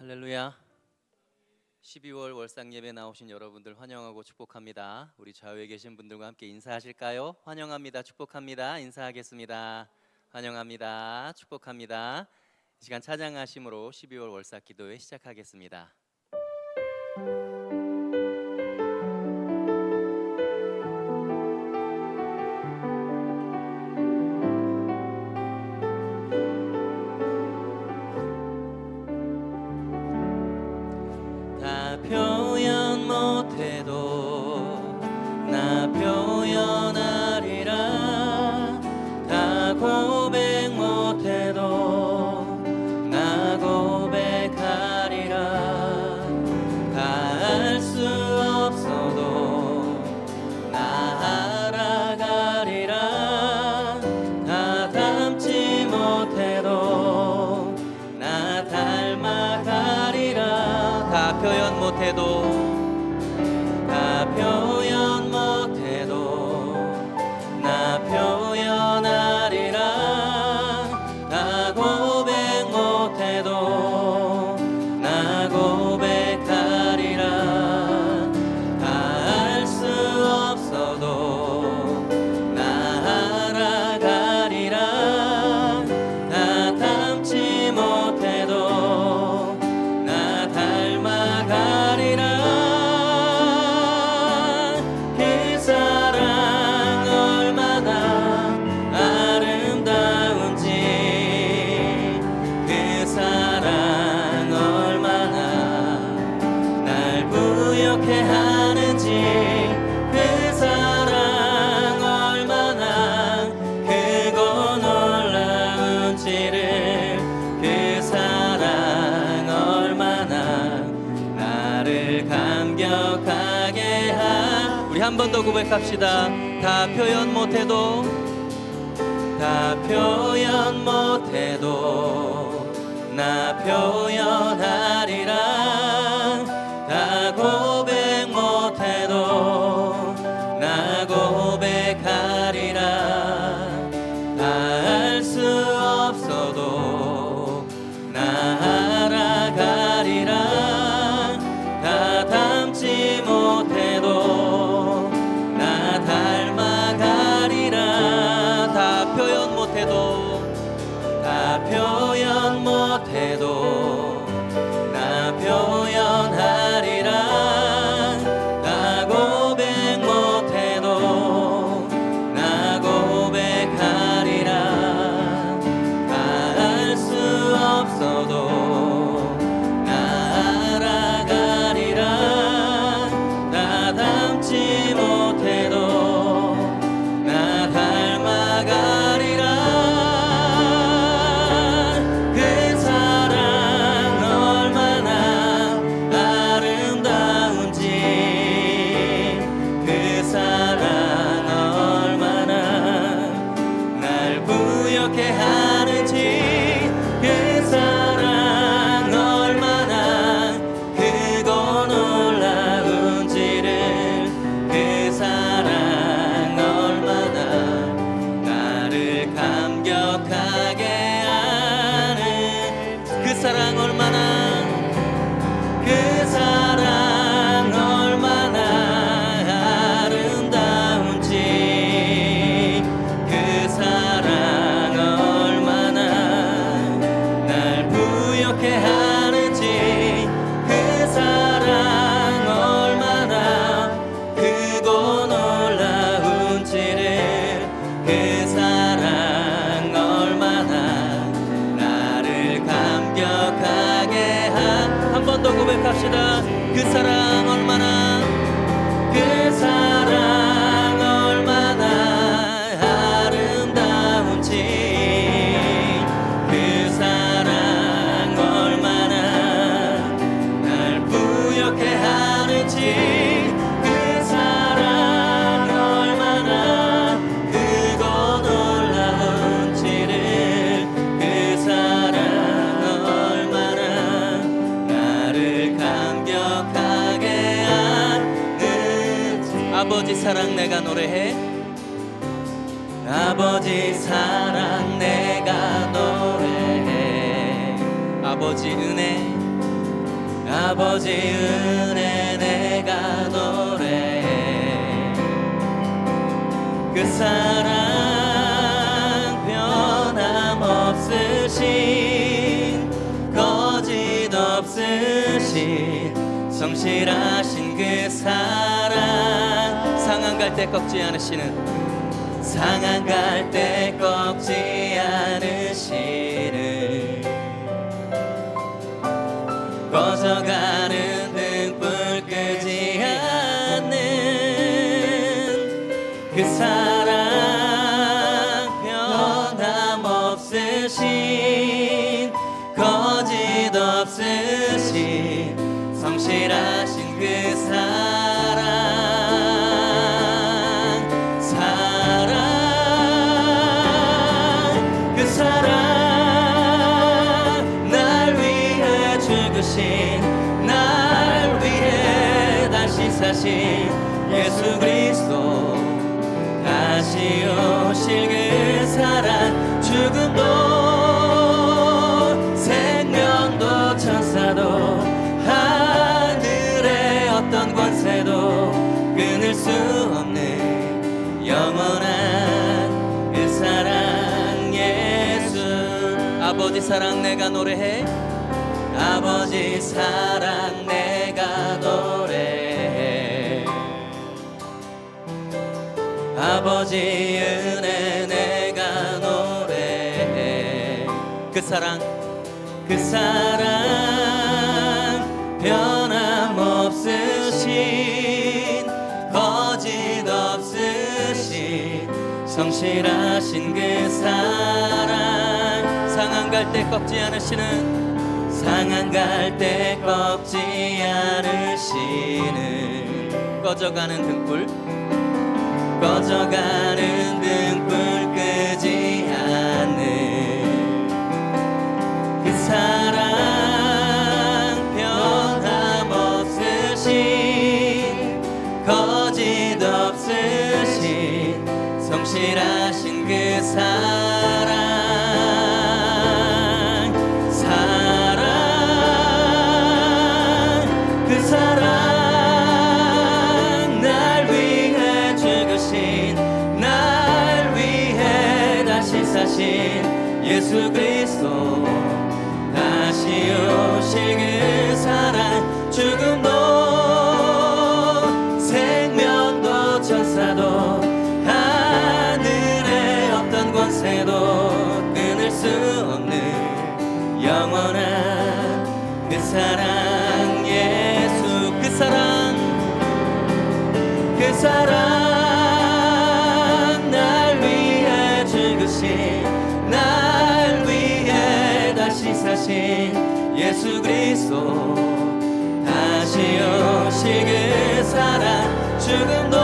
할렐루야. 12월 월상 예배 나오신 여러분들 환영하고 축복합니다. 우리 좌우에 계신 분들과 함께 인사하실까요? 환영합니다. 축복합니다. 인사하겠습니다. 환영합니다. 축복합니다. 이 시간 찬양하심으로 12월 월삭 기도회 시작하겠습니다. 표현 못해도 나 표현하리라. 다 고백 못해도 나 고백하리라. 다 알 수 없어도 나 알아가리라. 다 닮지 못해도 나 닮아가리라. 다 표현 못해도 다 표현 못해도 나 표현하리라. 다 고백 못해도 나 고백하리라. 다 알 수 없어도 나 알아가리라. 다 닮지 못해도 나 닮아가리라. 그 사랑 얼마나 아름다운지, 그 사랑 얼마나 날 부욕해 하는지, 그 사랑 얼마나 크고 놀라운지를, 그 사랑 얼마나 나를 감격하게 우리 한 번 더 고백합시다. 다 표현 못해도 다 표현 못해도 나 표현하리라. 다 고백 못해도 나 고백하리라. 다 알 수 없어도 나 알아가리라. 다 닮지 못해도 나 닮아가리라. 다 표현 못해도 다 표현 못해도 나 표현하리라. 다 고백 못해도 나 고백하리라. 다 알 수 없어도 나 알아가리라. 다 닮지 못해도 나 닮아가리라. 그 사랑 얼마나 아름다운지, 그 사랑 얼마나 날 부욕해 하는지, 그 사랑 얼마나 크고 놀라운지를, 그 사랑 얼마나 나를 감격하게 하는, 그 사랑 얼마나, 그 사랑 얼마나 아름다운지, 그 사랑 얼마나 날 부욕해 하는지, 그 사랑 얼마나 크고 놀라운지를, 그 사랑 얼마나 나를 감격하게 한 번 더 고백합시다. 그 사랑 얼마나, 그 사랑 얼마나 아름다운지, 그 사랑 얼마나 날 부욕해 하는지, 그 사랑 얼마나 크고 놀라운지를, 그 사랑 얼마나 나를 감격하게 하는지. 아버지 사랑 내가 노래해. 아버지 사랑 내가 노래해. 아버지 은혜 아버지 은혜 내가 노래해. 그 사랑 변함없으신 거짓 없으신 성실하신 그 사랑, 상한 갈 때 꺾지 않으시는, 상한 갈 때 꺾지 않으시는, 꺼져가는 등불 끄지 않는 그 사랑 변함없으신 거짓 없으신 성실하신 그 사랑, 그 사랑 날 위해 죽으신, 날 위해 다시 사신 예수 그리스도, 다시 오실 그 사랑, 죽음도 생명도 천사도 하늘의 어떤 권세도 끊을 수 없는 영원한 그 사랑 예수. 아버지 사랑 내가 노래해. 아버지 사랑 내가 노래해. 아버지 은혜 내가 노래해. 그 사랑, 그 사랑 변함없으신 거짓 없으신 성실하신 그 사랑, 상한 갈 때 꺾지 않으시는, 상한 갈 때 꺾지 않으시는, 꺼져가는 등불, 꺼져가는 등불 끄지 않는 그 사랑 변함없으신 거짓 없으신 성실하신 그 사랑, 그 사랑 날 위해 죽으신, 날 위해 다시 사신 예수 그리스도, 다시 오실 그 사랑, 죽음도 생명도 천사도 하늘의 어떤 권세도 끊을 수 없는 영원한 그 사랑 예수. 그 사랑, 그 사랑 날 위해 죽으신, 날 위해 다시 사신 예수 그리스도, 다시 오실 그 사랑, 죽음도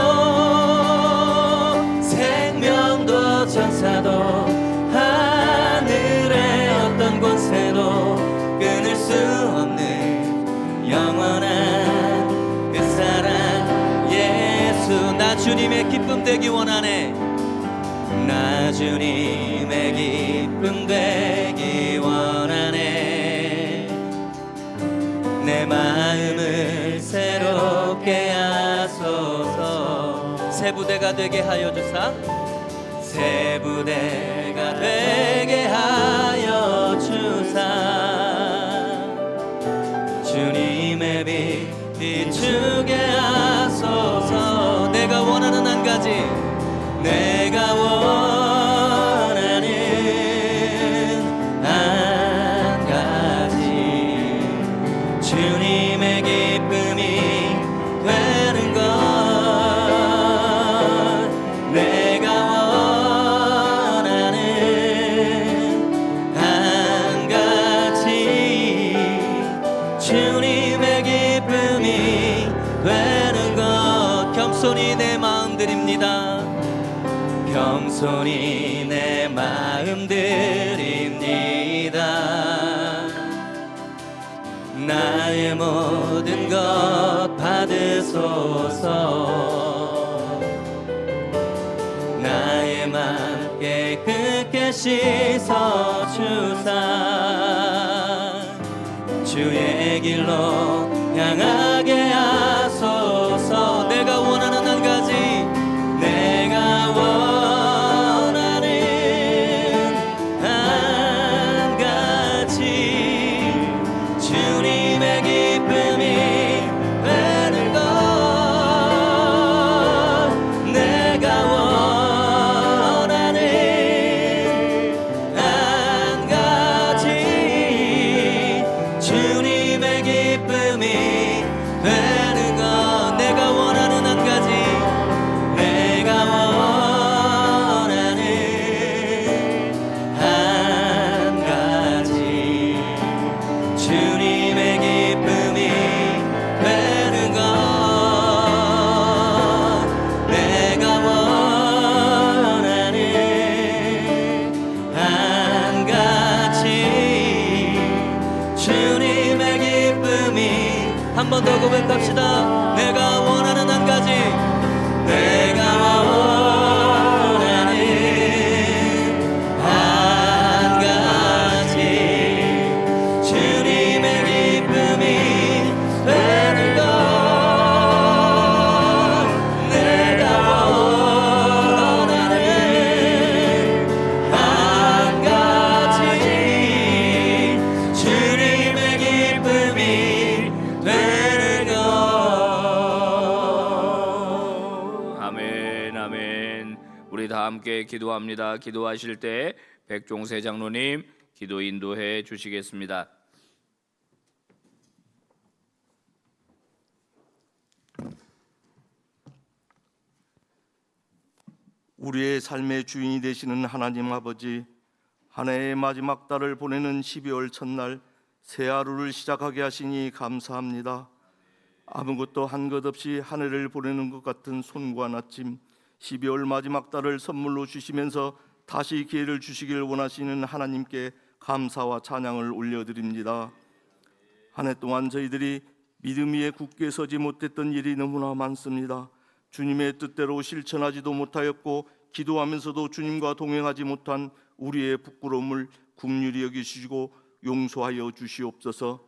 생명도 천사도 하늘의 어떤 권세도 끊을 수 없는 영원한 그 사랑 예수. 나 주님의 기쁨 되기 원하네. 나 주님의 기쁨 되기 원하네. 내 마음을 새롭게 하소서. 새 부대가 되게 하여 주사, 새 부대가 되게 하여 주사. 주님의 빛 비추게 하소서. 내가 원하는 한 가지, 내가 원하는 한 가지, 주님의 기쁨이 되는 것. 내가 원하는 한 가지, 주님의 기쁨이 되는 것. 겸손히 내 마음 드립니다. 겸손히 내 마음 드립니다. 나의 모든 것 받으소서. 나의 맘 깨끗게 씻어주사. 주의 길로 향하게 하소서. 내가 원하는 한 가지, 내가 원하는 한 가지, 주님의 기쁨이 되는 것. 내가 원하는 한 가지, 주님의 기쁨이 되는 것. 내가 원하는 한 가지, 내가 원하는 한 가지, 주님의 기쁨이 되는 것. 내가 원하는 한 가지, 주님의 기쁨이. 한 번 더 고백합시다. 내가 원하는 한 가지, 내가 원하는 한 가지, 주님의 기쁨이 되는 것. 내가 원하는 한 가지, 주님의 기쁨이 되는 것. 아멘, 아멘. 우리 다 함께 기도합니다. 기도하실 때 백종세 장로님 기도 인도해 주시겠습니다. 우리의 삶의 주인이 되시는 하나님 아버지, 한 해의 마지막 달을 보내는 12월 첫날 새 하루를 시작하게 하시니 감사합니다. 아무것도 한 것 없이 한 해를 보내는 것 같은 손관 아침, 12월 마지막 달을 선물로 주시면서 다시 기회를 주시길 원하시는 하나님께 감사와 찬양을 올려드립니다. 한 해 동안 저희들이 믿음 위에 굳게 서지 못했던 일이 너무나 많습니다. 주님의 뜻대로 실천하지도 못하였고 기도하면서도 주님과 동행하지 못한 우리의 부끄러움을 긍휼히 여기시고 용서하여 주시옵소서.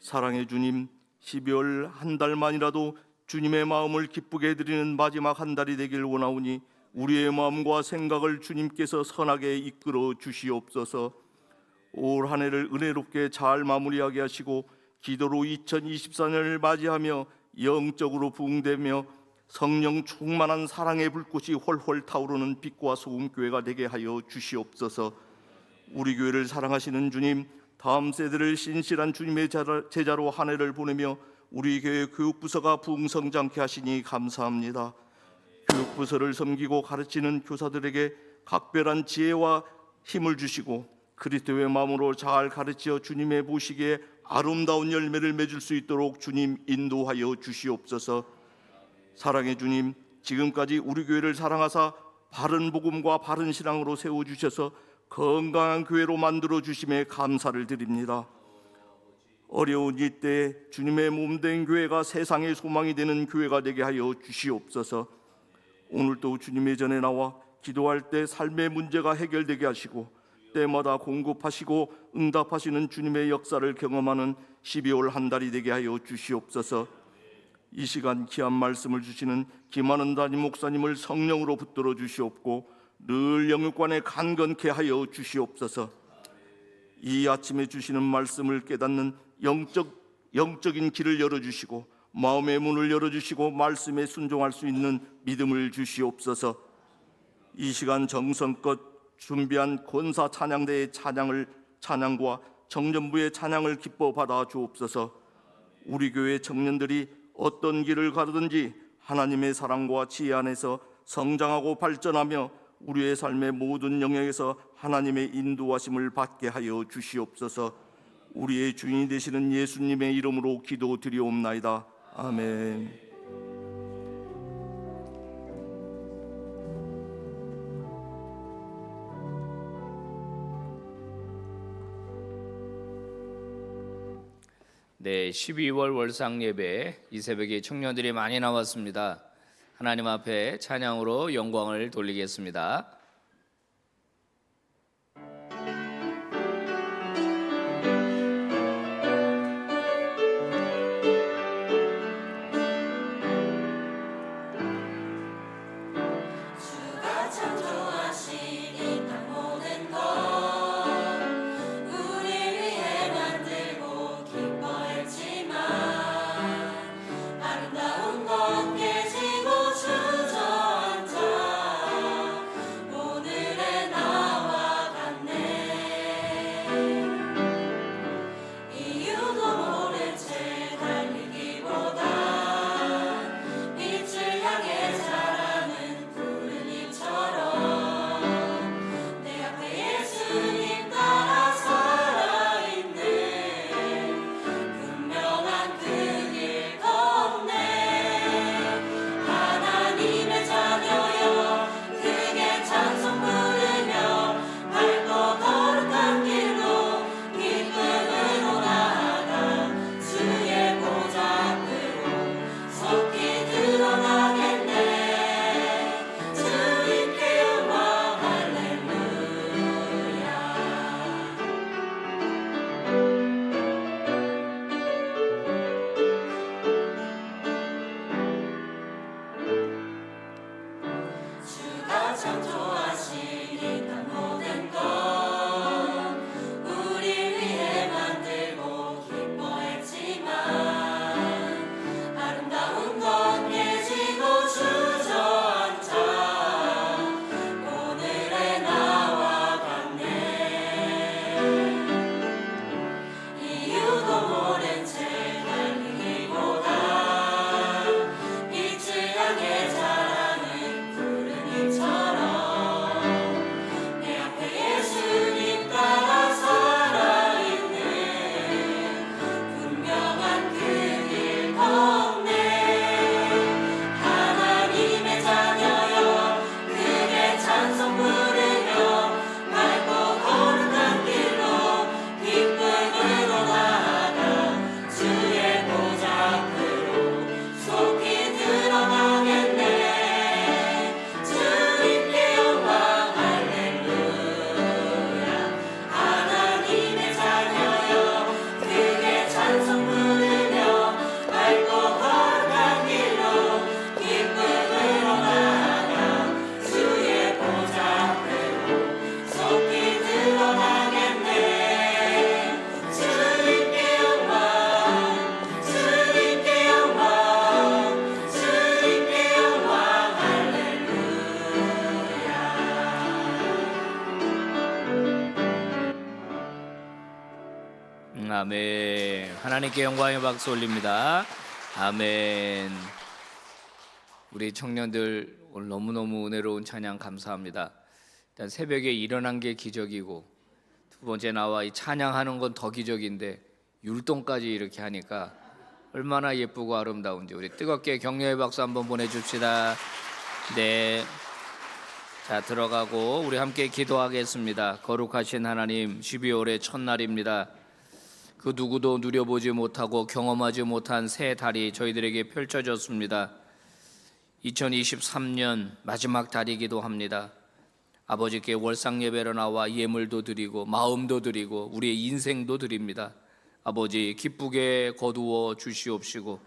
사랑의 주님, 12월 한 달만이라도 주님의 마음을 기쁘게 해드리는 마지막 한 달이 되길 원하오니 우리의 마음과 생각을 주님께서 선하게 이끌어 주시옵소서. 올 한 해를 은혜롭게 잘 마무리하게 하시고 기도로 2024년을 맞이하며 영적으로 부흥되며 성령 충만한 사랑의 불꽃이 홀홀 타오르는 빛과 소금 교회가 되게 하여 주시옵소서. 우리 교회를 사랑하시는 주님, 다음 세대를 신실한 주님의 제자로 한 해를 보내며 우리 교회 교육부서가 부흥성장케 하시니 감사합니다. 교육부서를 섬기고 가르치는 교사들에게 각별한 지혜와 힘을 주시고 그리스도의 마음으로 잘 가르쳐 주님의 보시기에 아름다운 열매를 맺을 수 있도록 주님 인도하여 주시옵소서. 사랑의 주님, 지금까지 우리 교회를 사랑하사 바른 복음과 바른 신앙으로 세워주셔서 건강한 교회로 만들어 주심에 감사를 드립니다. 어려운 이때에 주님의 몸된 교회가 세상의 소망이 되는 교회가 되게 하여 주시옵소서. 오늘도 주님의 전에 나와 기도할 때 삶의 문제가 해결되게 하시고 때마다 공급하시고 응답하시는 주님의 역사를 경험하는 12월 한 달이 되게 하여 주시옵소서. 이 시간 귀한 말씀을 주시는 김한은 담임 목사님을 성령으로 붙들어 주시옵고 늘 영육관에 강건케 하여 주시옵소서. 이 아침에 주시는 말씀을 깨닫는 영적인 길을 열어주시고 마음의 문을 열어주시고 말씀에 순종할 수 있는 믿음을 주시옵소서. 이 시간 정성껏 준비한 권사 찬양대의 찬양과 청년부의 찬양을 기뻐 받아 주옵소서. 우리 교회 청년들이 어떤 길을 가든지 하나님의 사랑과 지혜 안에서 성장하고 발전하며 우리의 삶의 모든 영역에서 하나님의 인도하심을 받게 하여 주시옵소서. 우리의 주인이 되시는 예수님의 이름으로 기도드리옵나이다. 아멘. 네, 12월 월상 예배 이 새벽에 청년들이 많이 나왔습니다. 하나님 앞에 찬양으로 영광을 돌리겠습니다. 아멘. 하나님께 영광의 박수 올립니다. 아멘. 우리 청년들 오늘 너무너무 은혜로운 찬양 감사합니다. 일단 새벽에 일어난 게 기적이고, 두 번째 나와 이 찬양하는 건 더 기적인데 율동까지 이렇게 하니까 얼마나 예쁘고 아름다운지 우리 뜨겁게 격려의 박수 한번 보내줍시다. 네. 자, 들어가고 우리 함께 기도하겠습니다. 거룩하신 하나님, 12월의 첫날입니다. 그 누구도 누려보지 못하고 경험하지 못한 새 달이 저희들에게 펼쳐졌습니다. 2023년 마지막 달이기도 합니다. 아버지께 월상 예배로 나와 예물도 드리고 마음도 드리고 우리의 인생도 드립니다. 아버지, 기쁘게 거두어 주시옵시고,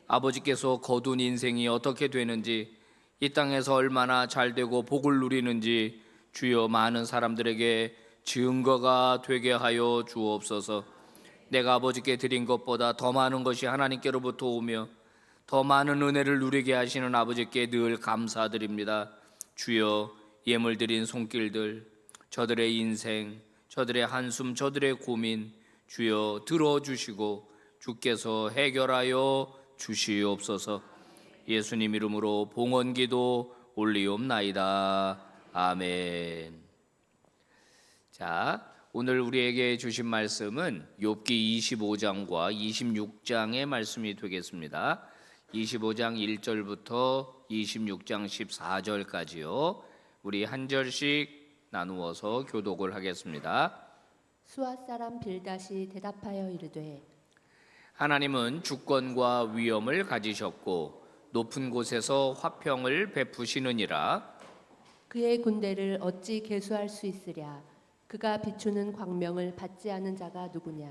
아버지께서 거둔 인생이 어떻게 되는지, 이 땅에서 얼마나 잘 되고 복을 누리는지 주여 많은 사람들에게 증거가 되게 하여 주옵소서. 내가 아버지께 드린 것보다 더 많은 것이 하나님께로부터 오며 더 많은 은혜를 누리게 하시는 아버지께 늘 감사드립니다. 주여, 예물 드린 손길들, 저들의 인생, 저들의 한숨, 저들의 고민 주여 들어주시고 주께서 해결하여 주시옵소서. 예수님 이름으로 봉헌기도 올리옵나이다. 아멘. 자, 오늘 우리에게 주신 말씀은 욥기 25장과 26장의 말씀이 되겠습니다. 25장 1절부터 26장 14절까지요. 우리 한 절씩 나누어서 교독을 하겠습니다. 수앗 사람 빌닷이 대답하여 이르되 하나님은 주권과 위엄을 가지셨고 높은 곳에서 화평을 베푸시느니라. 그의 군대를 어찌 계수할 수 있으랴. 그가 비추는 광명을 받지 않은 자가 누구냐.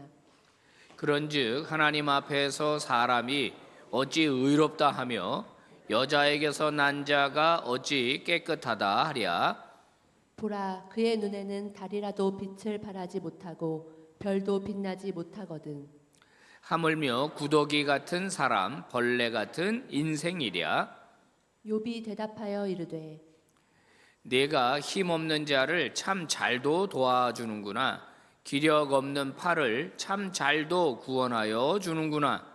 그런즉 하나님 앞에서 사람이 어찌 의롭다 하며 여자에게서 난 자가 어찌 깨끗하다 하랴. 보라, 그의 눈에는 달이라도 빛을 발하지 못하고 별도 빛나지 못하거든. 하물며 구더기 같은 사람, 벌레 같은 인생이랴. 욥이 대답하여 이르되 내가 힘없는 자를 참 잘도 도와주는구나. 기력 없는 팔을 참 잘도 구원하여 주는구나.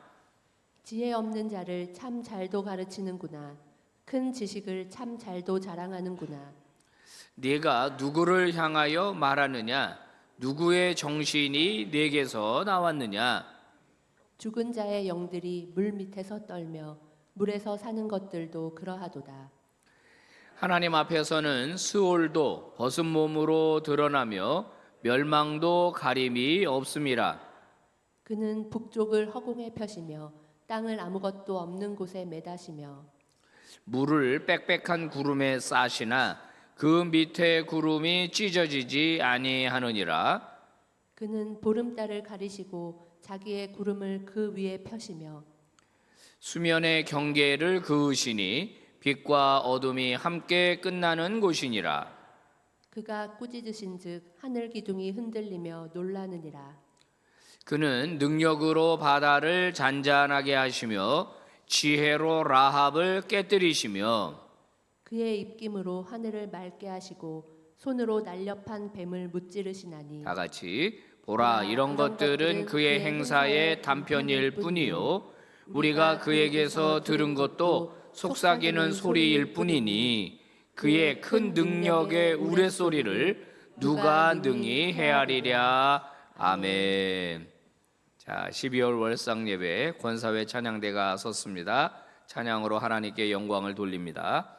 지혜 없는 자를 참 잘도 가르치는구나. 큰 지식을 참 잘도 자랑하는구나. 네가 누구를 향하여 말하느냐? 누구의 정신이 네게서 나왔느냐? 죽은 자의 영들이 물 밑에서 떨며 물에서 사는 것들도 그러하도다. 하나님 앞에서는 스올도 벗은 몸으로 드러나며 멸망도 가림이 없음이라. 그는 북쪽을 허공에 펴시며 땅을 아무것도 없는 곳에 매다시며 물을 빽빽한 구름에 싸시나 그 밑에 구름이 찢어지지 아니하느니라. 그는 보름달을 가리시고 자기의 구름을 그 위에 펴시며 수면의 경계를 그으시니 빛과 어둠이 함께 끝나는 곳이니라. 그가 꾸짖으신즉 하늘 기둥이 흔들리며 놀라느니라. 그는 능력으로 바다를 잔잔하게 하시며 지혜로 라합을 깨뜨리시며 그의 입김으로 하늘을 맑게 하시고 손으로 날렵한 뱀을 무찌르시나니 다 같이 보라, 이런 것들은 그의 행사의 단편일 뿐이요 우리가 그에게서 들은 것도 속삭이는 소리일 뿐이니 그의 큰 능력의 우레소리를 누가 능히 헤아리랴. 아멘. 자, 12월 월상 예배 권사회 찬양대가 섰습니다. 찬양으로 하나님께 영광을 돌립니다.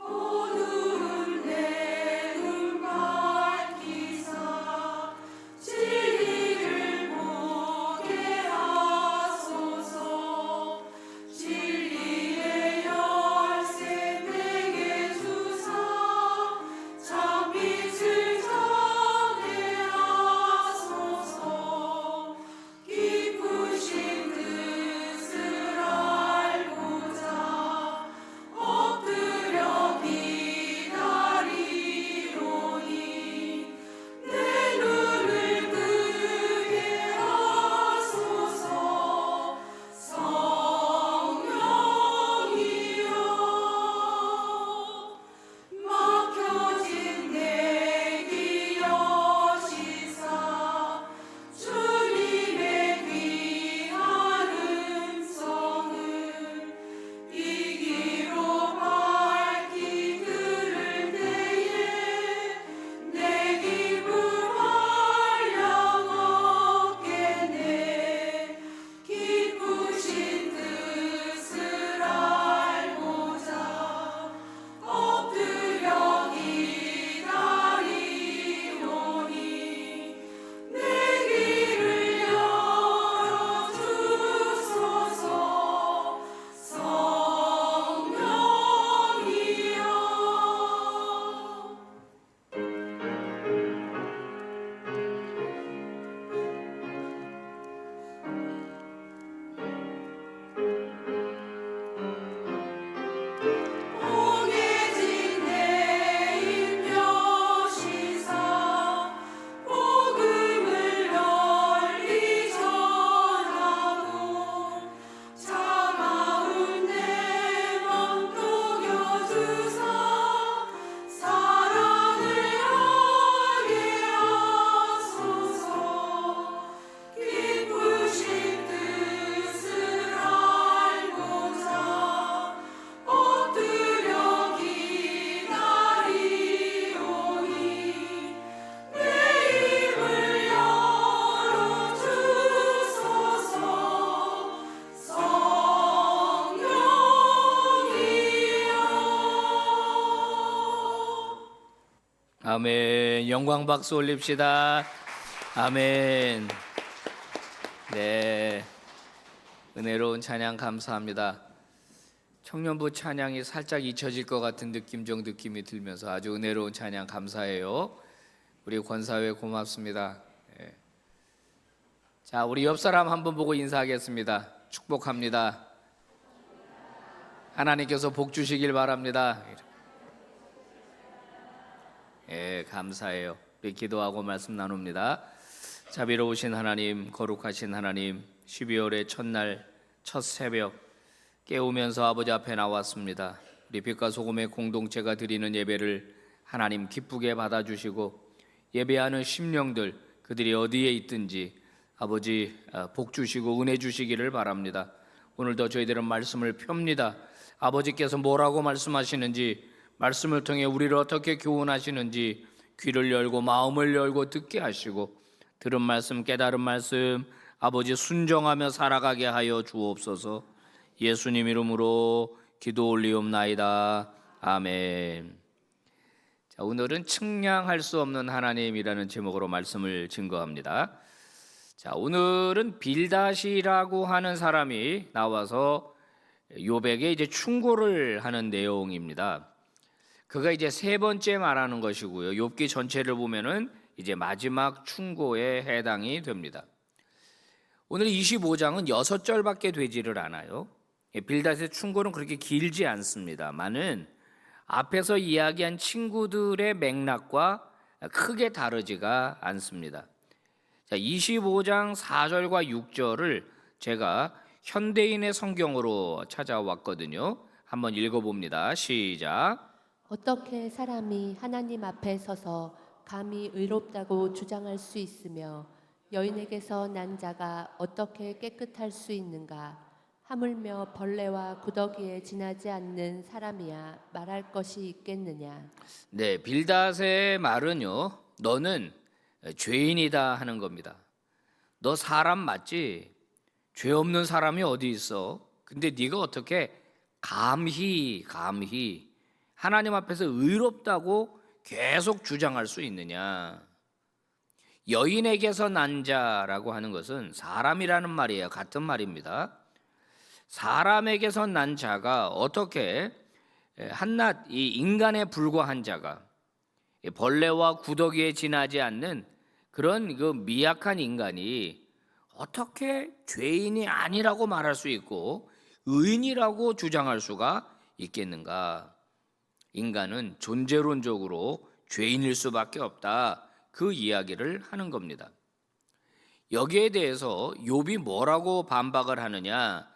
어두운 내 눈 밝히사 진리 아멘. 영광 박수 올립시다. 아멘. 네, 은혜로운 찬양 감사합니다. 청년부 찬양이 살짝 잊혀질 것 같은 느낌이 들면서 아주 은혜로운 찬양 감사해요. 우리 권사회 고맙습니다. 예. 자, 우리 옆 사람 한번 보고 인사하겠습니다. 축복합니다. 하나님께서 복 주시길 바랍니다. 예, 감사해요. 우리 기도하고 말씀 나눕니다. 자비로우신 하나님, 거룩하신 하나님, 12월의 첫날 첫 새벽 깨우면서 아버지 앞에 나왔습니다. 우리 빛과 소금의 공동체가 드리는 예배를 하나님 기쁘게 받아주시고 예배하는 심령들 그들이 어디에 있든지 아버지 복 주시고 은혜 주시기를 바랍니다. 오늘도 저희들은 말씀을 펴니다. 아버지께서 뭐라고 말씀하시는지, 말씀을 통해 우리를 어떻게 교훈하시는지 귀를 열고 마음을 열고 듣게 하시고 들은 말씀, 깨달은 말씀 아버지 순종하며 살아가게 하여 주옵소서. 예수님 이름으로 기도 올리옵나이다. 아멘. 자, 오늘은 측량할 수 없는 하나님이라는 제목으로 말씀을 증거합니다. 자, 오늘은 빌닷이라고 하는 사람이 나와서 욥에게 이제 충고를 하는 내용입니다. 그가 이제 세 번째 말하는 것이고요. 욥기 전체를 보면은 이제 마지막 충고에 해당이 됩니다. 오늘 25장은 6절밖에 되지를 않아요. 빌닷의 충고는 그렇게 길지 않습니다만은 앞에서 이야기한 친구들의 맥락과 크게 다르지가 않습니다. 자, 25장 4절과 6절을 제가 현대인의 성경으로 찾아왔거든요. 한번 읽어봅니다. 시작. 어떻게 사람이 하나님 앞에 서서 감히 의롭다고 주장할 수 있으며 여인에게서 난 자가 어떻게 깨끗할 수 있는가? 하물며 벌레와 구더기에 지나지 않는 사람이야 말할 것이 있겠느냐? 네, 빌닷의 말은요, 너는 죄인이다 하는 겁니다. 너 사람 맞지? 죄 없는 사람이 어디 있어? 근데 네가 어떻게 감히 하나님 앞에서 의롭다고 계속 주장할 수 있느냐? 여인에게서 난 자라고 하는 것은 사람이라는 말이에요. 같은 말입니다. 사람에게서 난 자가 어떻게 한낱 이 인간에 불과한 자가 벌레와 구더기에 지나지 않는 그런 그 미약한 인간이 어떻게 죄인이 아니라고 말할 수 있고 의인이라고 주장할 수가 있겠는가? 인간은 존재론적으로 죄인일 수밖에 없다. 그 이야기를 하는 겁니다. 여기에 대해서 욥이 뭐라고 반박을 하느냐?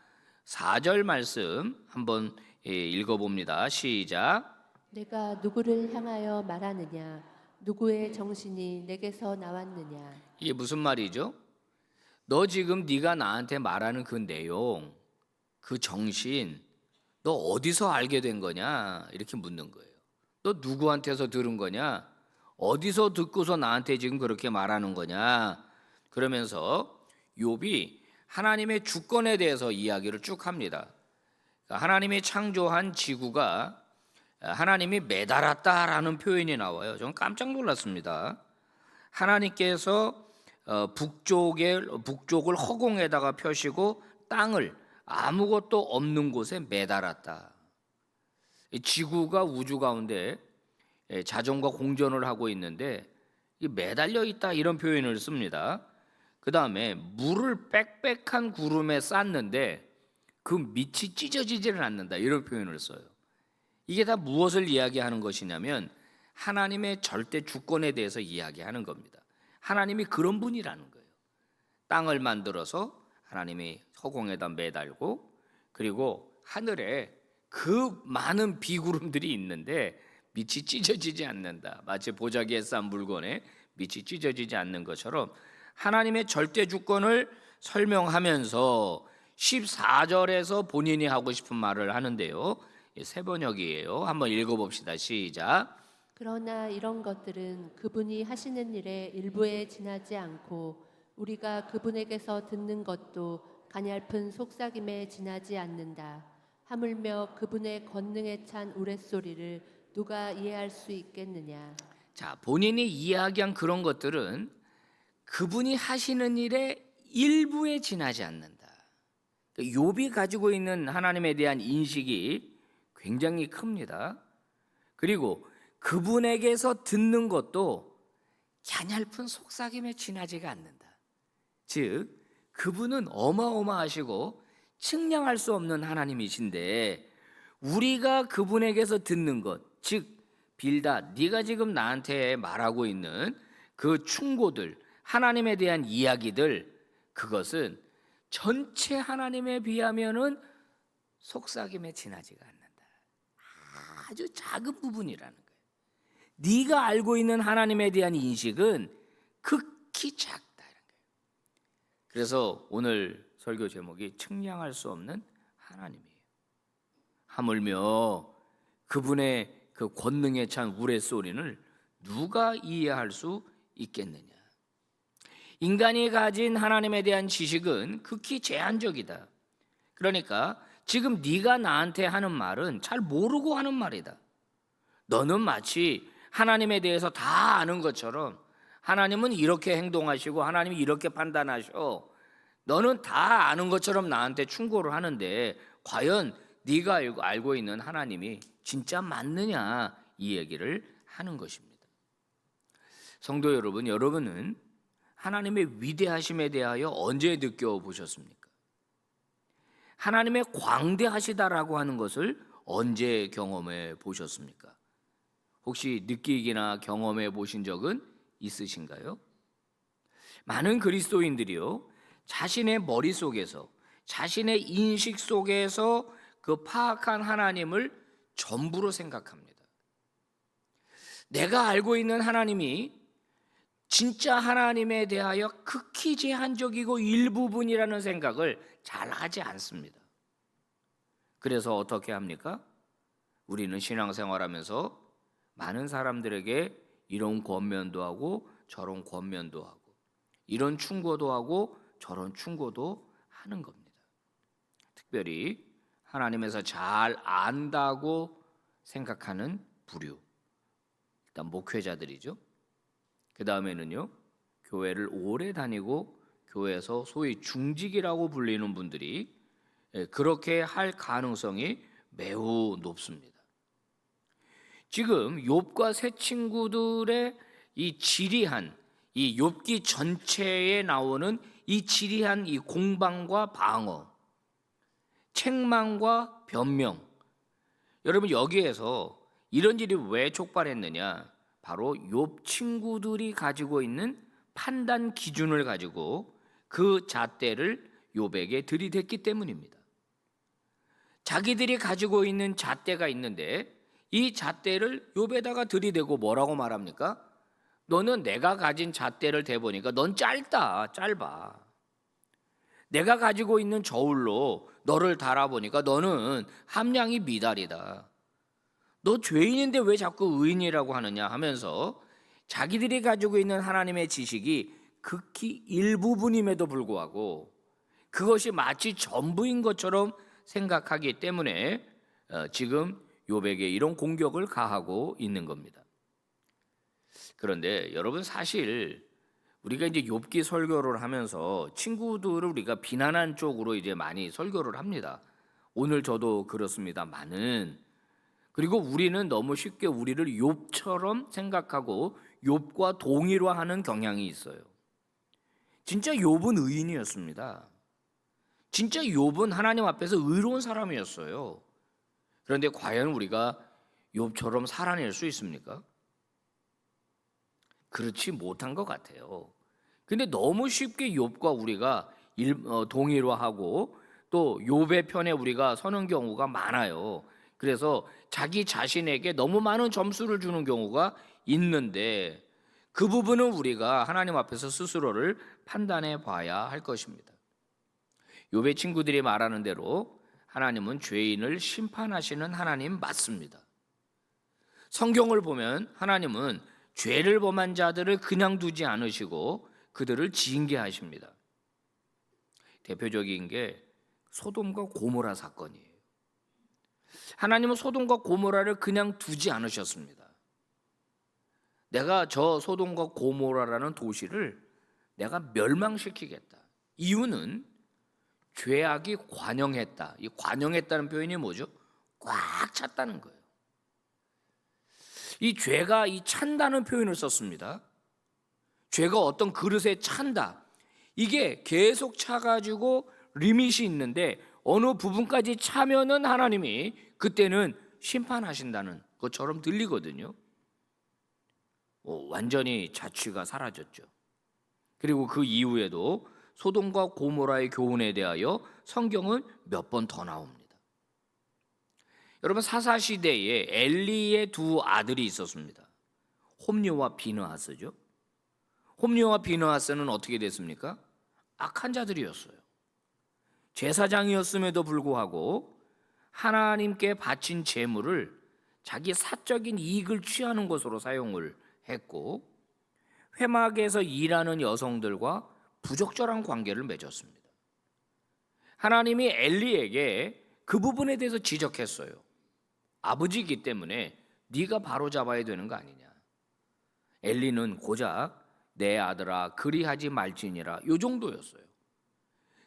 4절 말씀 한번 읽어봅니다. 시작. 내가 누구를 향하여 말하느냐? 누구의 정신이 내게서 나왔느냐? 이게 무슨 말이죠? 너 지금 네가 나한테 말하는 그 내용, 그 정신, 너 어디서 알게 된 거냐? 이렇게 묻는 거예요. 너 누구한테서 들은 거냐? 어디서 듣고서 나한테 지금 그렇게 말하는 거냐? 그러면서 욥이 하나님의 주권에 대해서 이야기를 쭉 합니다. 하나님이 창조한 지구가 하나님이 매달았다라는 표현이 나와요. 저는 깜짝 놀랐습니다. 하나님께서 북쪽을 허공에다가 펴시고 땅을 아무것도 없는 곳에 매달았다. 지구가 우주 가운데 자전과 공전을 하고 있는데 매달려 있다 이런 표현을 씁니다. 그 다음에 물을 빽빽한 구름에 쌌는데 그 밑이 찢어지지를 않는다 이런 표현을 써요. 이게 다 무엇을 이야기하는 것이냐면 하나님의 절대 주권에 대해서 이야기하는 겁니다. 하나님이 그런 분이라는 거예요. 땅을 만들어서 하나님이 허공에다 매달고 그리고 하늘에 그 많은 비구름들이 있는데 밑이 찢어지지 않는다. 마치 보자기에 싼 물건에 밑이 찢어지지 않는 것처럼 하나님의 절대 주권을 설명하면서 14절에서 본인이 하고 싶은 말을 하는데요. 세 번역이에요. 한번 읽어봅시다. 시작. 그러나 이런 것들은 그분이 하시는 일의 일부에 지나지 않고 우리가 그분에게서 듣는 것도 가냘픈 속삭임에 지나지 않는다. 하물며 그분의 권능에 찬 우레소리를 누가 이해할 수 있겠느냐? 자, 본인이 이야기한 그런 것들은 그분이 하시는 일의 일부에 지나지 않는다. 욥이 가지고 있는 하나님에 대한 인식이 굉장히 큽니다. 그리고 그분에게서 듣는 것도 갸냘픈 속삭임에 지나지가 않는다. 즉, 그분은 어마어마하시고 측량할 수 없는 하나님이신데 우리가 그분에게서 듣는 것, 즉 빌다, 네가 지금 나한테 말하고 있는 그 충고들, 하나님에 대한 이야기들, 그것은 전체 하나님에 비하면은 속삭임에 지나지가 않는다. 아주 작은 부분이라는 거예요. 네가 알고 있는 하나님에 대한 인식은 극히 작다. 그래서 오늘 설교 제목이 측량할 수 없는 하나님이에요. 하물며 그분의 그 권능에 찬 우레소리를 누가 이해할 수 있겠느냐. 인간이 가진 하나님에 대한 지식은 극히 제한적이다. 그러니까 지금 네가 나한테 하는 말은 잘 모르고 하는 말이다. 너는 마치 하나님에 대해서 다 아는 것처럼 하나님은 이렇게 행동하시고 하나님이 이렇게 판단하셔. 너는 다 아는 것처럼 나한테 충고를 하는데 과연 네가 알고 있는 하나님이 진짜 맞느냐, 이 얘기를 하는 것입니다. 성도 여러분, 여러분은 하나님의 위대하심에 대하여 언제 느껴보셨습니까? 하나님의 광대하시다라고 하는 것을 언제 경험해 보셨습니까? 혹시 느끼기나 경험해 보신 적은 있으신가요? 많은 그리스도인들이요, 자신의 머릿속에서, 자신의 인식 속에서 그 파악한 하나님을 전부로 생각합니다. 내가 알고 있는 하나님이 진짜 하나님에 대하여 극히 제한적이고 일부분이라는 생각을 잘 하지 않습니다. 그래서 어떻게 합니까? 우리는 신앙생활하면서 많은 사람들에게 이런 권면도 하고 저런 권면도 하고 이런 충고도 하고 저런 충고도 하는 겁니다. 특별히 하나님에서 잘 안다고 생각하는 부류, 일단 목회자들이죠. 그 다음에는요, 교회를 오래 다니고 교회에서 소위 중직이라고 불리는 분들이 그렇게 할 가능성이 매우 높습니다. 지금 욥과 세 친구들의 이 지리한, 이 욥기 전체에 나오는 이 지리한 이 공방과 방어, 책망과 변명, 여러분 여기에서 이런 일이 왜 촉발했느냐? 바로 욥 친구들이 가지고 있는 판단 기준을 가지고 그 잣대를 욥에게 들이댔기 때문입니다. 자기들이 가지고 있는 잣대가 있는데 이 잣대를 욥에다가 들이대고 뭐라고 말합니까? 너는 내가 가진 잣대를 대보니까 넌 짧아. 내가 가지고 있는 저울로 너를 달아보니까 너는 함량이 미달이다. 너 죄인인데 왜 자꾸 의인이라고 하느냐 하면서 자기들이 가지고 있는 하나님의 지식이 극히 일부분임에도 불구하고 그것이 마치 전부인 것처럼 생각하기 때문에 지금 욥에게 이런 공격을 가하고 있는 겁니다. 그런데 여러분, 사실 우리가 이제 욥기 설교를 하면서 친구들을 우리가 비난한 쪽으로 이제 많이 설교를 합니다. 오늘 저도 그렇습니다만은, 그리고 우리는 너무 쉽게 우리를 욥처럼 생각하고 욥과 동일화하는 경향이 있어요. 진짜 욥은 의인이었습니다. 진짜 욥은 하나님 앞에서 의로운 사람이었어요. 그런데 과연 우리가 욥처럼 살아낼 수 있습니까? 그렇지 못한 것 같아요. 근데 너무 쉽게 욥과 우리가 동일화하고 또 욥의 편에 우리가 서는 경우가 많아요. 그래서 자기 자신에게 너무 많은 점수를 주는 경우가 있는데 그 부분은 우리가 하나님 앞에서 스스로를 판단해 봐야 할 것입니다. 욥의 친구들이 말하는 대로 하나님은 죄인을 심판하시는 하나님 맞습니다. 성경을 보면 하나님은 죄를 범한 자들을 그냥 두지 않으시고 그들을 징계하십니다. 대표적인 게 소돔과 고모라 사건이에요. 하나님은 소돔과 고모라를 그냥 두지 않으셨습니다. 내가 저 소돔과 고모라라는 도시를 내가 멸망시키겠다. 이유는 죄악이 관영했다. 이 관영했다는 표현이 뭐죠? 꽉 찼다는 거예요. 이 죄가 이 찬다는 표현을 썼습니다. 죄가 어떤 그릇에 찬다. 이게 계속 차가지고 리밋이 있는데 어느 부분까지 차면은 하나님이 그때는 심판하신다는 것처럼 들리거든요. 완전히 자취가 사라졌죠. 그리고 그 이후에도 소돔과 고모라의 교훈에 대하여 성경은 몇 번 더 나옵니다. 여러분, 사사시대에 엘리의 두 아들이 있었습니다. 홈리와 비느하스죠. 홈리와 비느하스는 어떻게 됐습니까? 악한 자들이었어요. 제사장이었음에도 불구하고 하나님께 바친 제물을 자기 사적인 이익을 취하는 것으로 사용을 했고, 회막에서 일하는 여성들과 부적절한 관계를 맺었습니다. 하나님이 엘리에게 그 부분에 대해서 지적했어요. 아버지이기 때문에 네가 바로잡아야 되는 거 아니냐. 엘리는 고작 내 아들아 그리하지 말지니라 요 정도였어요.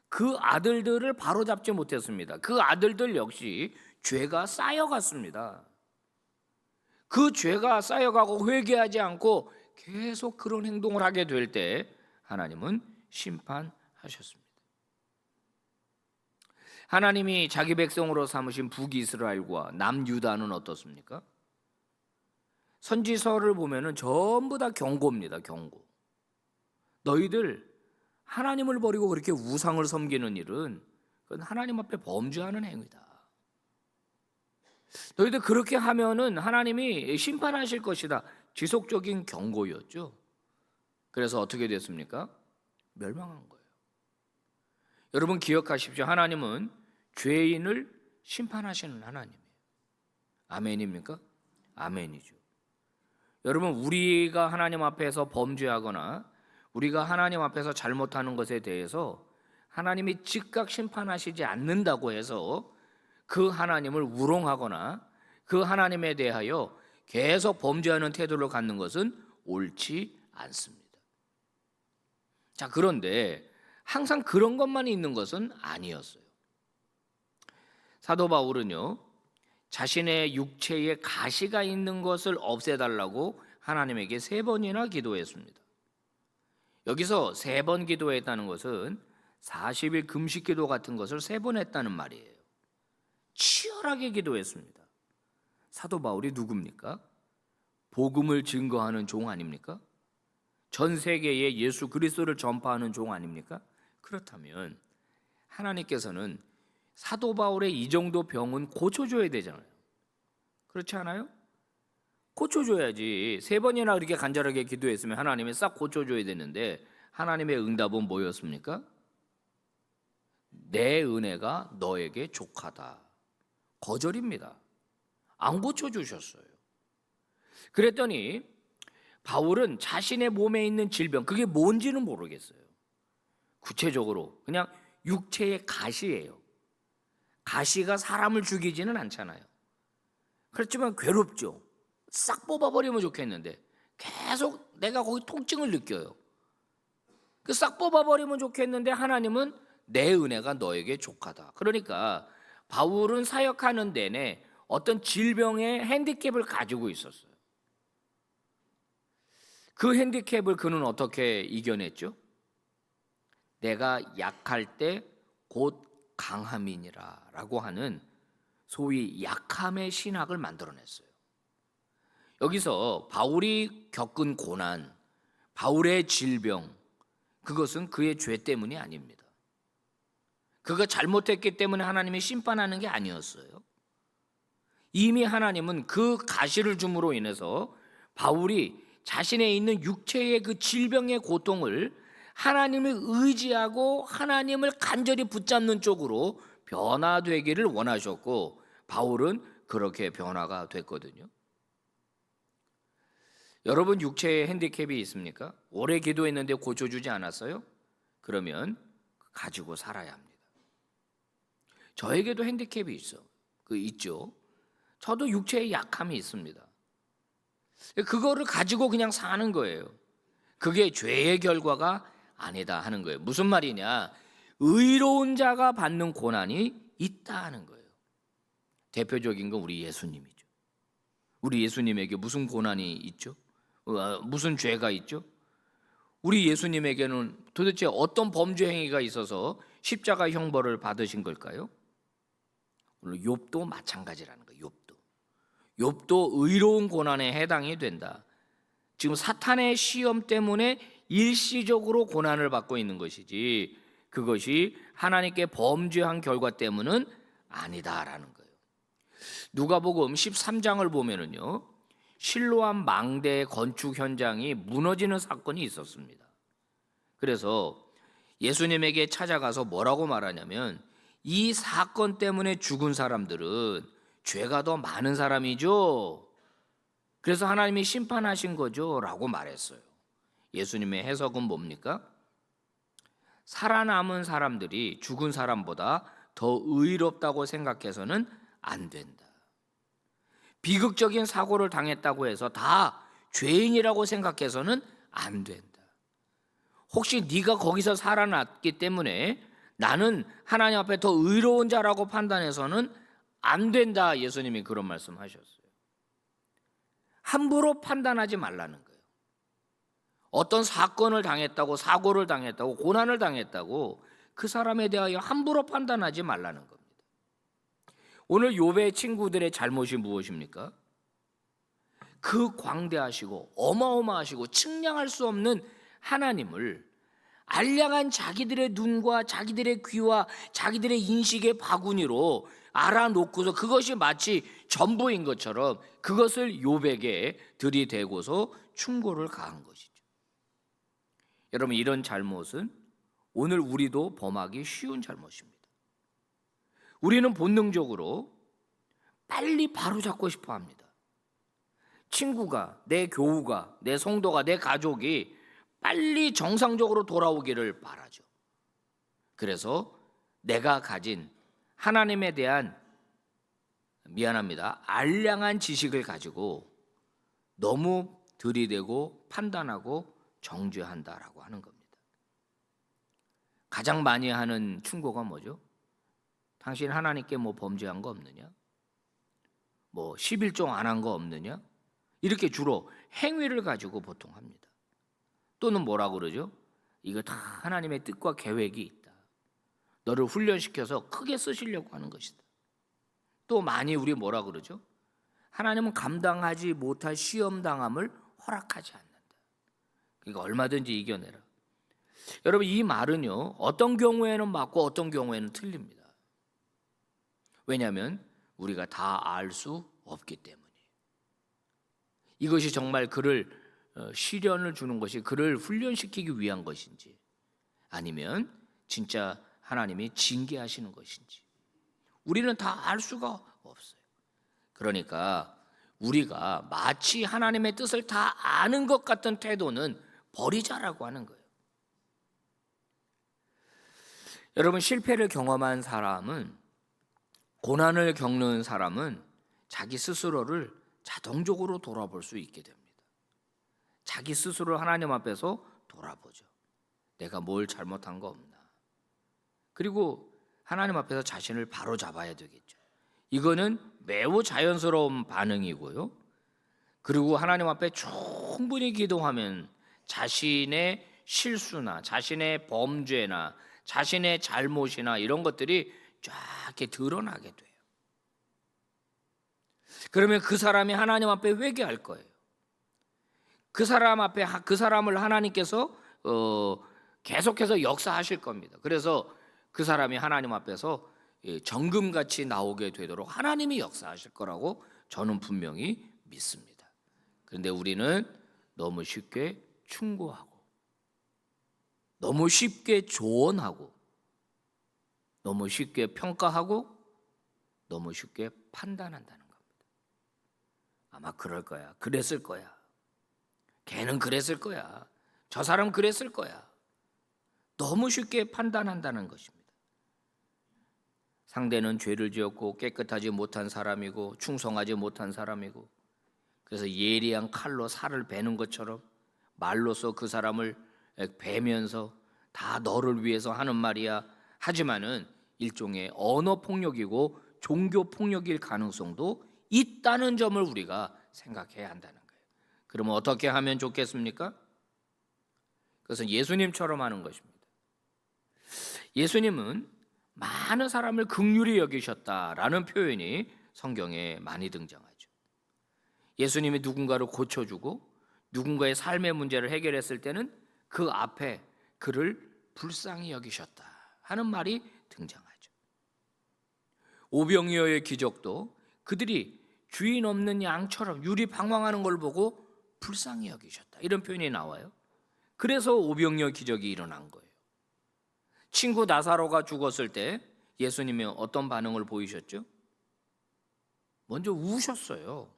그 아들들을 바로잡지 못했습니다. 그 아들들 역시 죄가 쌓여갔습니다. 그 죄가 쌓여가고 회개하지 않고 계속 그런 행동을 하게 될 때 하나님은 심판하셨습니다. 하나님이 자기 백성으로 삼으신 북이스라엘과 남유다는 어떻습니까? 선지서를 보면은 전부 다 경고입니다. 경고. 너희들 하나님을 버리고 그렇게 우상을 섬기는 일은 그건 하나님 앞에 범죄하는 행위다. 너희들 그렇게 하면은 하나님이 심판하실 것이다. 지속적인 경고였죠. 그래서 어떻게 됐습니까? 멸망한 거예요. 여러분 기억하십시오. 하나님은 죄인을 심판하시는 하나님이에요. 아멘입니까? 아멘이죠. 여러분, 우리가 하나님 앞에서 범죄하거나 우리가 하나님 앞에서 잘못하는 것에 대해서 하나님이 즉각 심판하시지 않는다고 해서 그 하나님을 우롱하거나 그 하나님에 대하여 계속 범죄하는 태도를 갖는 것은 옳지 않습니다. 자, 그런데 항상 그런 것만 있는 것은 아니었어요. 사도 바울은요, 자신의 육체에 가시가 있는 것을 없애달라고 하나님에게 3번이나 기도했습니다. 여기서 3번 기도했다는 것은 40일 금식 기도 같은 것을 3번 했다는 말이에요. 치열하게 기도했습니다. 사도 바울이 누굽니까? 복음을 증거하는 종 아닙니까? 전 세계에 예수 그리스도를 전파하는 종 아닙니까? 그렇다면 하나님께서는 사도 바울의 이 정도 병은 고쳐줘야 되잖아요. 그렇지 않아요? 고쳐줘야지. 3번이나 그렇게 간절하게 기도했으면 하나님이 싹 고쳐줘야 되는데 하나님의 응답은 뭐였습니까? 내 은혜가 너에게 족하다. 거절입니다. 안 고쳐주셨어요. 그랬더니 바울은 자신의 몸에 있는 질병, 그게 뭔지는 모르겠어요. 구체적으로 그냥 육체의 가시예요. 가시가 사람을 죽이지는 않잖아요. 그렇지만 괴롭죠. 싹 뽑아버리면 좋겠는데 계속 내가 거기 통증을 느껴요. 그 싹 뽑아버리면 좋겠는데 하나님은 내 은혜가 너에게 족하다. 그러니까 바울은 사역하는 내내 어떤 질병의 핸디캡을 가지고 있었어요. 그 핸디캡을 그는 어떻게 이겨냈죠? 내가 약할 때 곧 강함이니라 라고 하는 소위 약함의 신학을 만들어냈어요. 여기서 바울이 겪은 고난, 바울의 질병, 그것은 그의 죄 때문이 아닙니다. 그가 잘못했기 때문에 하나님이 심판하는 게 아니었어요. 이미 하나님은 그 가시를 줌으로 인해서 바울이 자신에 있는 육체의 그 질병의 고통을 하나님을 의지하고 하나님을 간절히 붙잡는 쪽으로 변화되기를 원하셨고 바울은 그렇게 변화가 됐거든요. 여러분 육체에 핸디캡이 있습니까? 오래 기도했는데 고쳐주지 않았어요? 그러면 가지고 살아야 합니다. 저에게도 핸디캡이 있죠. 저도 육체에 약함이 있습니다. 그거를 가지고 그냥 사는 거예요. 그게 죄의 결과가 아니다 하는 거예요. 무슨 말이냐? 의로운 자가 받는 고난이 있다 하는 거예요. 대표적인 건 우리 예수님이죠. 우리 예수님에게 무슨 고난이 있죠? 무슨 죄가 있죠? 우리 예수님에게는 도대체 어떤 범죄 행위가 있어서 십자가 형벌을 받으신 걸까요? 오늘 욥도 마찬가지라는 거예요. 욥도 의로운 고난에 해당이 된다. 지금 사탄의 시험 때문에 일시적으로 고난을 받고 있는 것이지 그것이 하나님께 범죄한 결과 때문은 아니다라는 거예요. 누가복음 13장을 보면은요, 실로암 망대 건축 현장이 무너지는 사건이 있었습니다. 그래서 예수님에게 찾아가서 뭐라고 말하냐면 이 사건 때문에 죽은 사람들은 죄가 더 많은 사람이죠. 그래서 하나님이 심판하신 거죠 라고 말했어요. 예수님의 해석은 뭡니까? 살아남은 사람들이 죽은 사람보다 더 의롭다고 생각해서는 안 된다. 비극적인 사고를 당했다고 해서 다 죄인이라고 생각해서는 안 된다. 혹시 네가 거기서 살아났기 때문에 나는 하나님 앞에 더 의로운 자라고 판단해서는 안 된다. 예수님이 그런 말씀하셨어요. 함부로 판단하지 말라는 거예요. 어떤 사건을 당했다고, 사고를 당했다고, 고난을 당했다고 그 사람에 대하여 함부로 판단하지 말라는 겁니다. 오늘 욥의 친구들의 잘못이 무엇입니까? 그 광대하시고 어마어마하시고 측량할 수 없는 하나님을 알량한 자기들의 눈과 자기들의 귀와 자기들의 인식의 바구니로 알아놓고서 그것이 마치 전부인 것처럼 그것을 욥에게 들이대고서 충고를 가한 것이죠. 여러분, 이런 잘못은 오늘 우리도 범하기 쉬운 잘못입니다. 우리는 본능적으로 빨리 바로잡고 싶어 합니다. 친구가, 내 교우가, 내 성도가, 내 가족이 빨리 정상적으로 돌아오기를 바라죠. 그래서 내가 가진 하나님에 대한 알량한 지식을 가지고 너무 들이대고 판단하고 정죄한다라고 하는 겁니다. 가장 많이 하는 충고가 뭐죠? 당신 하나님께 뭐 범죄한 거 없느냐? 뭐 11종 안 한 거 없느냐? 이렇게 주로 행위를 가지고 보통 합니다. 또는 뭐라고 그러죠? 이거 다 하나님의 뜻과 계획이 있다. 너를 훈련시켜서 크게 쓰시려고 하는 것이다. 또 많이 우리 뭐라고 그러죠? 하나님은 감당하지 못할 시험당함을 허락하지 않는다. 그러니까 얼마든지 이겨내라. 여러분, 이 말은요, 어떤 경우에는 맞고 어떤 경우에는 틀립니다. 왜냐하면 우리가 다 알 수 없기 때문이에요. 이것이 정말 그를 시련을 주는 것이 그를 훈련시키기 위한 것인지 아니면 진짜 하나님이 징계하시는 것인지 우리는 다 알 수가 없어요. 그러니까 우리가 마치 하나님의 뜻을 다 아는 것 같은 태도는 버리자라고 하는 거예요. 여러분, 실패를 경험한 사람은, 고난을 겪는 사람은 자기 스스로를 자동적으로 돌아볼 수 있게 됩니다. 자기 스스로 하나님 앞에서 돌아보죠. 내가 뭘 잘못한 거 없나. 그리고 하나님 앞에서 자신을 바로 잡아야 되겠죠. 이거는 매우 자연스러운 반응이고요. 그리고 하나님 앞에 충분히 기도하면 자신의 실수나 자신의 범죄나 자신의 잘못이나 이런 것들이 쫙 이렇게 드러나게 돼요. 그러면 그 사람이 하나님 앞에 회개할 거예요. 그 사람을 하나님께서 계속해서 역사하실 겁니다. 그래서 그 사람이 하나님 앞에서 정금같이 나오게 되도록 하나님이 역사하실 거라고 저는 분명히 믿습니다. 그런데 우리는 너무 쉽게 충고하고 너무 쉽게 조언하고 너무 쉽게 평가하고 너무 쉽게 판단한다는 겁니다. 아마 그럴 거야. 그랬을 거야. 걔는 그랬을 거야. 저 사람 그랬을 거야. 너무 쉽게 판단한다는 것입니다. 상대는 죄를 지었고 깨끗하지 못한 사람이고 충성하지 못한 사람이고 그래서 예리한 칼로 살을 베는 것처럼 말로써 그 사람을 베면서 다 너를 위해서 하는 말이야. 하지만은 일종의 언어 폭력이고 종교 폭력일 가능성도 있다는 점을 우리가 생각해야 한다는 거예요. 그러면 어떻게 하면 좋겠습니까? 그것은 예수님처럼 하는 것입니다. 예수님은 많은 사람을 긍휼히 여기셨다라는 표현이 성경에 많이 등장하죠. 예수님이 누군가를 고쳐주고 누군가의 삶의 문제를 해결했을 때는 그 앞에 그를 불쌍히 여기셨다 하는 말이 등장하죠. 오병이어의 기적도 그들이 주인 없는 양처럼 유리방황하는 걸 보고 불쌍히 여기셨다 이런 표현이 나와요. 그래서 오병이어 기적이 일어난 거예요. 친구 나사로가 죽었을 때 예수님이 어떤 반응을 보이셨죠? 먼저 우셨어요.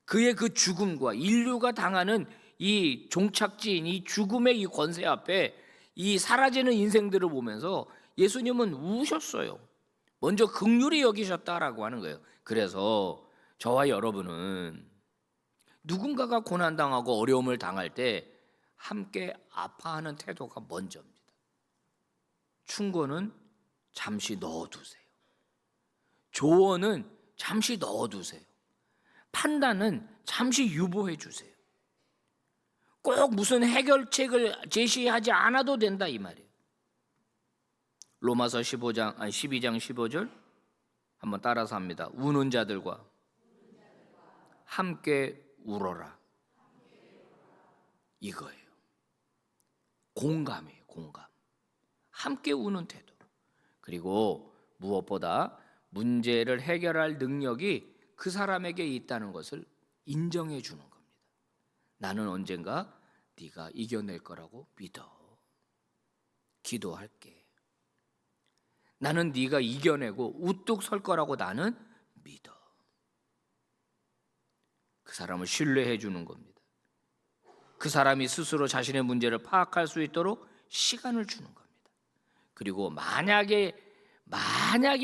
그의 그 죽음과 인류가 당하는 이 종착지인 이 죽음의 이 권세 앞에 이 사라지는 인생들을 보면서 예수님은 우셨어요. 먼저 긍휼히 여기셨다라고 하는 거예요. 그래서 저와 여러분은 누군가가 고난당하고 어려움을 당할 때 함께 아파하는 태도가 먼저입니다. 충고는 잠시 넣어두세요. 조언은 잠시 넣어두세요. 판단은 잠시 유보해 주세요. 꼭 무슨 해결책을 제시하지 않아도 된다 이 말이에요. 로마서 12장 15절 한번 따라서 합니다. 우는 자들과 함께 울어라. 이거예요. 공감이에요. 공감. 함께 우는 태도. 그리고 무엇보다 문제를 해결할 능력이 그 사람에게 있다는 것을 인정해 주는 겁니다. 나는 언젠가 네가 이겨낼 거라고 믿어. 기도할게. 나는 네가 이겨내고 우뚝 설 거라고 나는 믿어. 그 사람을 신뢰해 주는 겁니다. 그 사람이 스스로 자신의 문제를 파악할 수 있도록 시간을 주는 겁니다. 그리고 만약에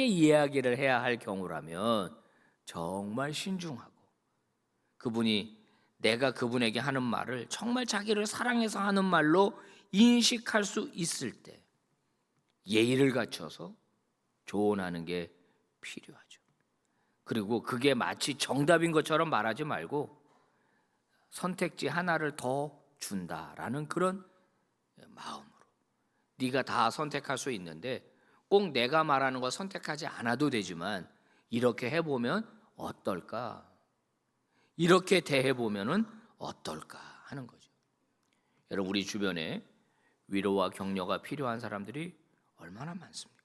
이야기를 해야 할 경우라면 정말 신중하고 그분이 내가 그분에게 하는 말을 정말 자기를 사랑해서 하는 말로 인식할 수 있을 때 예의를 갖춰서 조언하는 게 필요하죠. 그리고 그게 마치 정답인 것처럼 말하지 말고 선택지 하나를 더 준다라는 그런 마음으로 네가 다 선택할 수 있는데 꼭 내가 말하는 거 선택하지 않아도 되지만 이렇게 해보면 어떨까? 이렇게 대해보면 어떨까 하는 거죠. 여러분 우리 주변에 위로와 격려가 필요한 사람들이 얼마나 많습니까?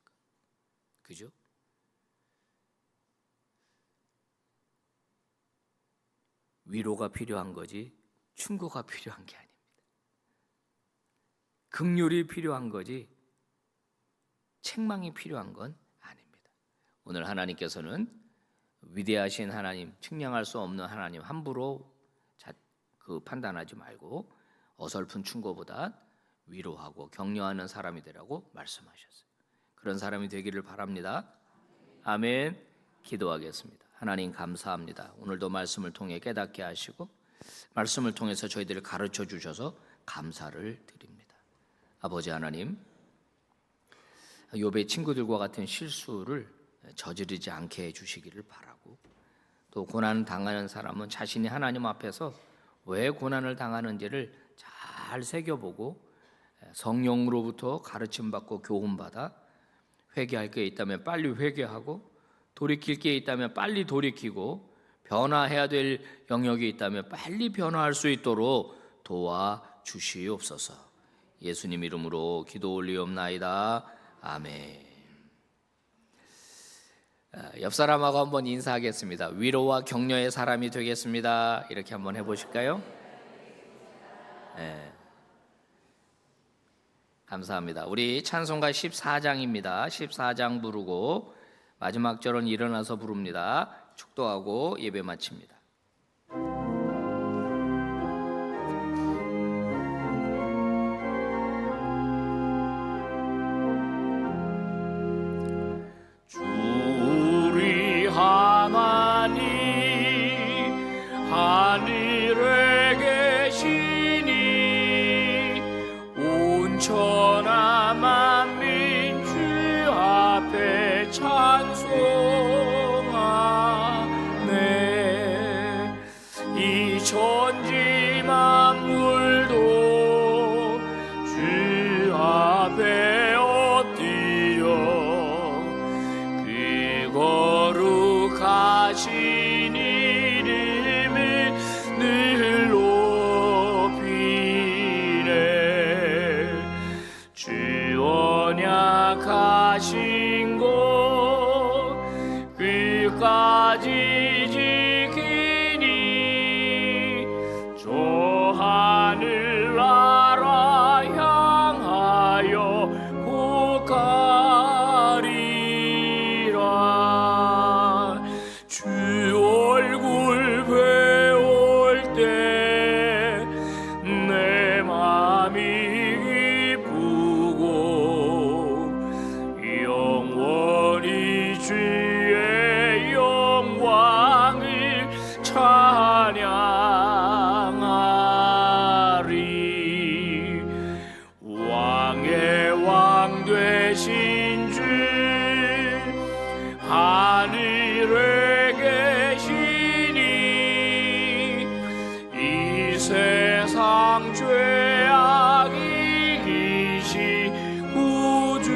그죠? 위로가 필요한 거지 충고가 필요한 게 아닙니다. 긍휼이 필요한 거지 책망이 필요한 건 아닙니다. 오늘 하나님께서는 위대하신 하나님, 측량할 수 없는 하나님 함부로 판단하지 말고 어설픈 충고보다 위로하고 격려하는 사람이 되라고 말씀하셨어요. 그런 사람이 되기를 바랍니다. 아멘. 기도하겠습니다. 하나님 감사합니다. 오늘도 말씀을 통해 깨닫게 하시고 말씀을 통해서 저희들을 가르쳐 주셔서 감사를 드립니다. 아버지 하나님, 욥의 친구들과 같은 실수를 저지르지 않게 해주시기를 바라고 또 고난 당하는 사람은 자신이 하나님 앞에서 왜 고난을 당하는지를 잘 새겨보고 성령으로부터 가르침받고 교훈받아 회개할 게 있다면 빨리 회개하고 돌이킬 게 있다면 빨리 돌이키고 변화해야 될 영역이 있다면 빨리 변화할 수 있도록 도와주시옵소서. 예수님 이름으로 기도 올리옵나이다. 아멘. 옆 사람하고 한번 인사하겠습니다. 위로와 격려의 사람이 되겠습니다. 이렇게 한번 해보실까요? 네. 감사합니다. 우리 찬송가 14장입니다. 14장 부르고 마지막 절은 일어나서 부릅니다. 축도하고 예배 마칩니다. 주리 하나님 약속하신 곳 끝까지 지키니 저 하늘나라 향하여 곧 가리라. 주 얼굴 배울 때 내 맘이 기쁘고 영원히 주의 영광을 찬양하리. 왕의 왕 되신 주 하늘에 계시니 이 세상 죄악이 이시 구주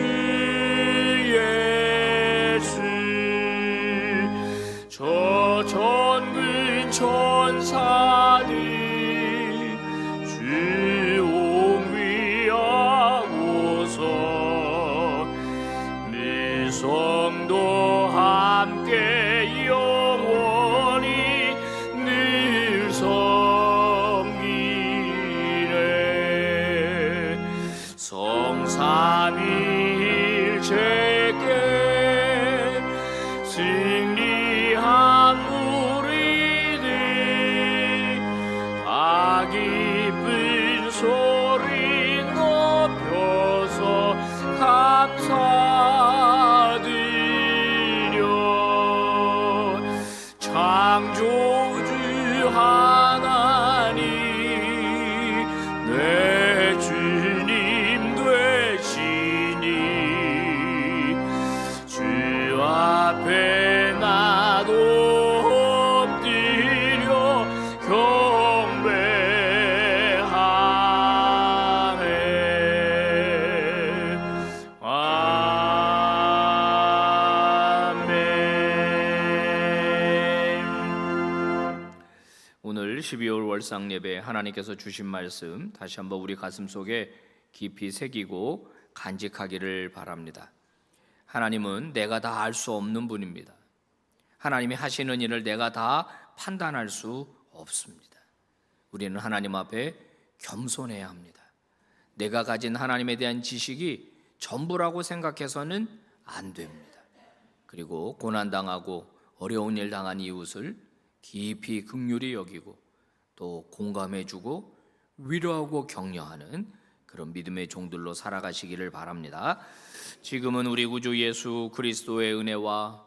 예수. 저 천군 천사들 주 옹위하고서 미성도 함께 영원히 늘 섬기네. 성삼위일체께 승리한 우리들 다 기쁜 소리 높여서 감사드려. 창조주 하나님 내 주님 되시니 주 앞에 나도 엎드려 경배하네. 아멘. 오늘 12월 월상 예배 하나님께서 주신 말씀 다시 한번 우리 가슴 속에 깊이 새기고 간직하기를 바랍니다. 하나님은 내가 다 알 수 없는 분입니다. 하나님이 하시는 일을 내가 다 판단할 수 없습니다. 우리는 하나님 앞에 겸손해야 합니다. 내가 가진 하나님에 대한 지식이 전부라고 생각해서는 안 됩니다. 그리고 고난당하고 어려운 일 당한 이웃을 깊이 긍휼히 여기고 또 공감해주고 위로하고 격려하는 그런 믿음의 종들로 살아가시기를 바랍니다. 지금은 우리 구주 예수 그리스도의 은혜와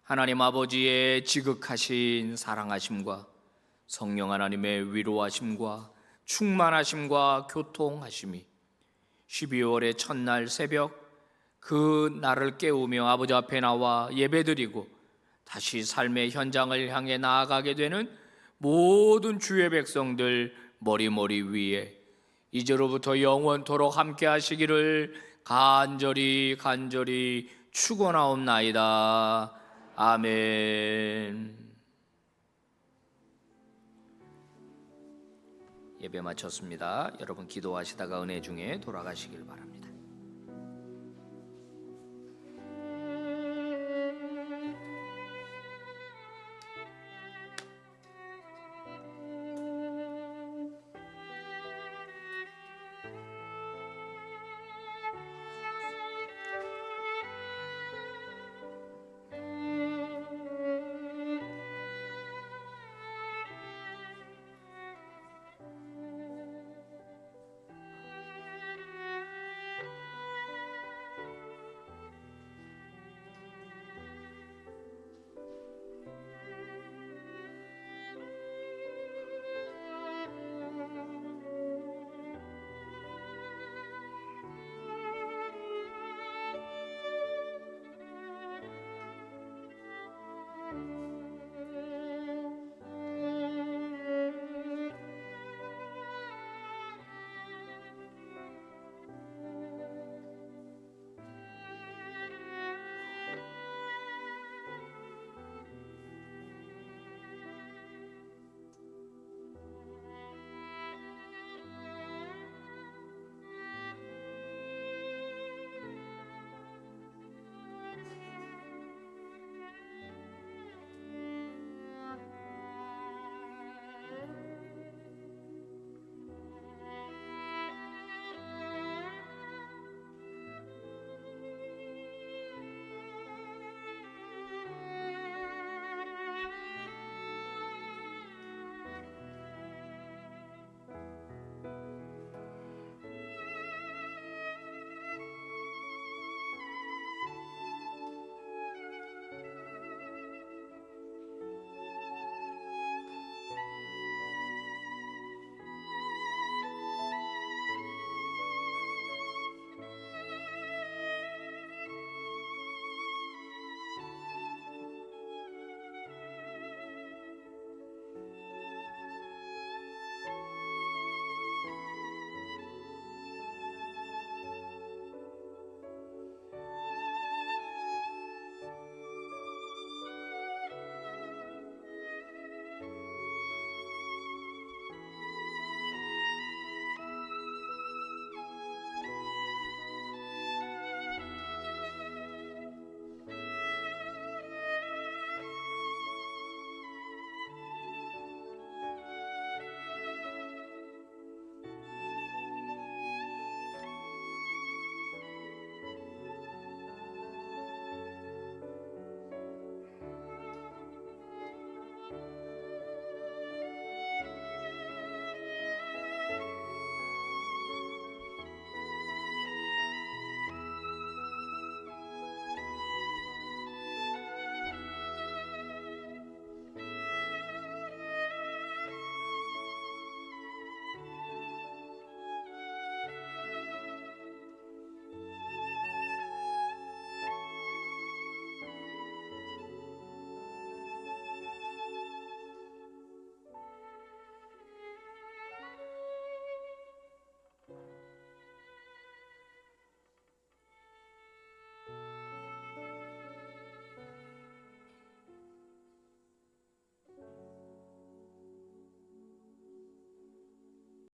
하나님 아버지의 지극하신 사랑하심과 성령 하나님의 위로하심과 충만하심과 교통하심이 12월의 첫날 새벽 그 날을 깨우며 아버지 앞에 나와 예배드리고 다시 삶의 현장을 향해 나아가게 되는 모든 주의 백성들 머리 위에 이제로부터 영원토록 함께 하시기를 간절히 축원하옵나이다. 아멘. 예배 마쳤습니다. 여러분 기도하시다가 은혜 중에 돌아가시길 바랍니다.